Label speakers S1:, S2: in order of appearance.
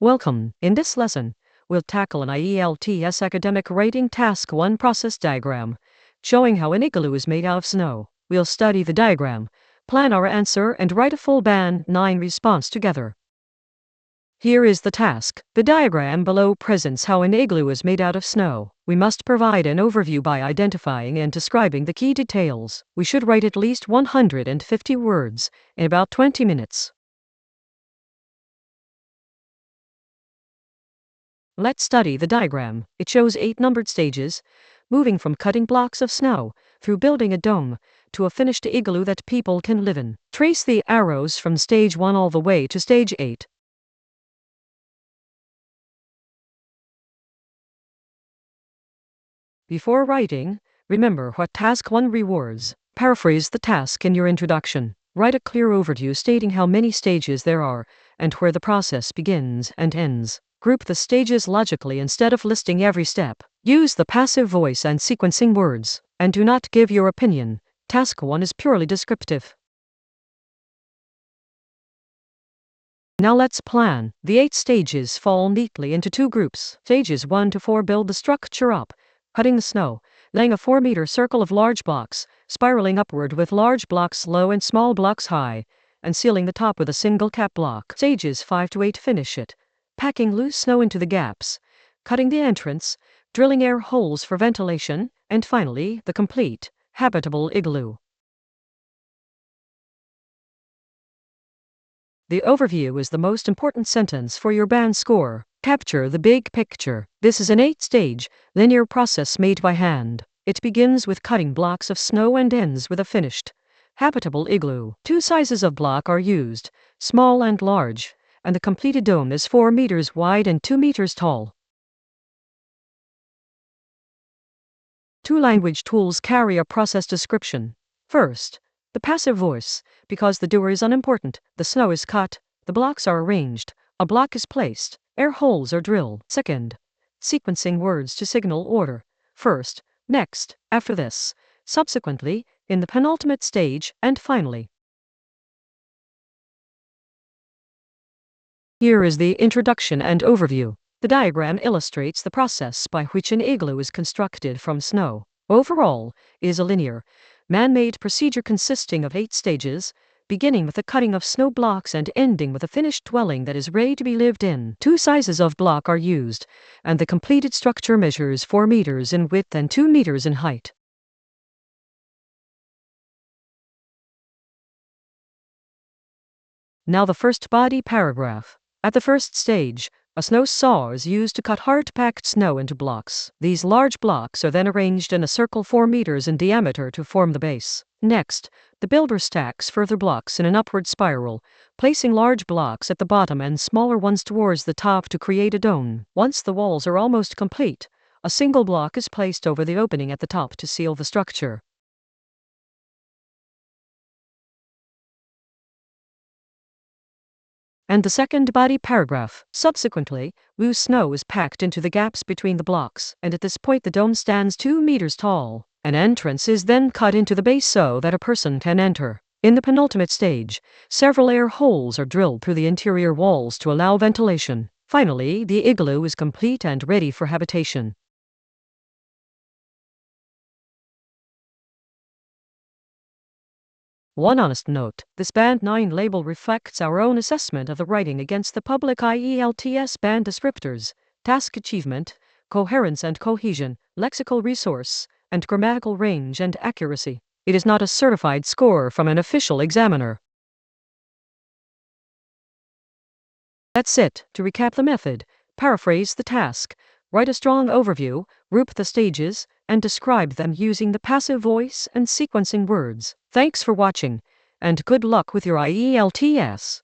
S1: Welcome. In this lesson, we'll tackle an IELTS academic rating task 1 process diagram, showing how an igloo is made out of snow. We'll study the diagram, plan our answer, and write a full band 9 response together. Here is the task. The diagram below presents how an igloo is made out of snow. We must provide an overview by identifying and describing the key details. We should write at least 150 words in about 20 minutes. Let's study the diagram. It shows 8 numbered stages, moving from cutting blocks of snow, through building a dome, to a finished igloo that people can live in. Trace the arrows from stage 1 all the way to stage 8. Before writing, remember what task 1 rewards. Paraphrase the task in your introduction. Write a clear overview stating how many stages there are and where the process begins and ends. Group the stages logically instead of listing every step. Use the passive voice and sequencing words. And do not give your opinion. Task 1 is purely descriptive. Now let's plan. The 8 stages fall neatly into 2 groups. Stages 1 to 4 build the structure up, cutting the snow, laying a 4-meter circle of large blocks, spiraling upward with large blocks low and small blocks high, and sealing the top with a single cap block. Stages 5 to 8 finish it, packing loose snow into the gaps, cutting the entrance, drilling air holes for ventilation, and finally, the complete, habitable igloo. The overview is the most important sentence for your band score. Capture the big picture. This is an 8-stage, linear process made by hand. It begins with cutting blocks of snow and ends with a finished, habitable igloo. 2 sizes of block are used, small and large, and the completed dome is 4 meters wide and 2 meters tall. 2 language tools carry a process description. First, the passive voice, because the doer is unimportant. The snow is cut, the blocks are arranged, a block is placed, air holes are drilled. Second, sequencing words to signal order. First, next, after this, subsequently, in the penultimate stage, and finally. Here is the introduction and overview. The diagram illustrates the process by which an igloo is constructed from snow. Overall, it is a linear, man-made procedure consisting of 8 stages, beginning with the cutting of snow blocks and ending with a finished dwelling that is ready to be lived in. 2 sizes of block are used, and the completed structure measures 4 meters in width and 2 meters in height. Now the first body paragraph. At the first stage, a snow saw is used to cut hard-packed snow into blocks. These large blocks are then arranged in a circle 4 meters in diameter to form the base. Next, the builder stacks further blocks in an upward spiral, placing large blocks at the bottom and smaller ones towards the top to create a dome. Once the walls are almost complete, a single block is placed over the opening at the top to seal the structure. And the second body paragraph. Subsequently, loose snow is packed into the gaps between the blocks, and at this point the dome stands 2 meters tall. An entrance is then cut into the base so that a person can enter. In the penultimate stage, several air holes are drilled through the interior walls to allow ventilation. Finally, the igloo is complete and ready for habitation. One honest note, this Band 9 label reflects our own assessment of the writing against the public IELTS band descriptors, task achievement, coherence and cohesion, lexical resource, and grammatical range and accuracy. It is not a certified score from an official examiner. That's it. To recap the method, paraphrase the task, write a strong overview, group the stages, and describe them using the passive voice and sequencing words. Thanks for watching, and good luck with your IELTS.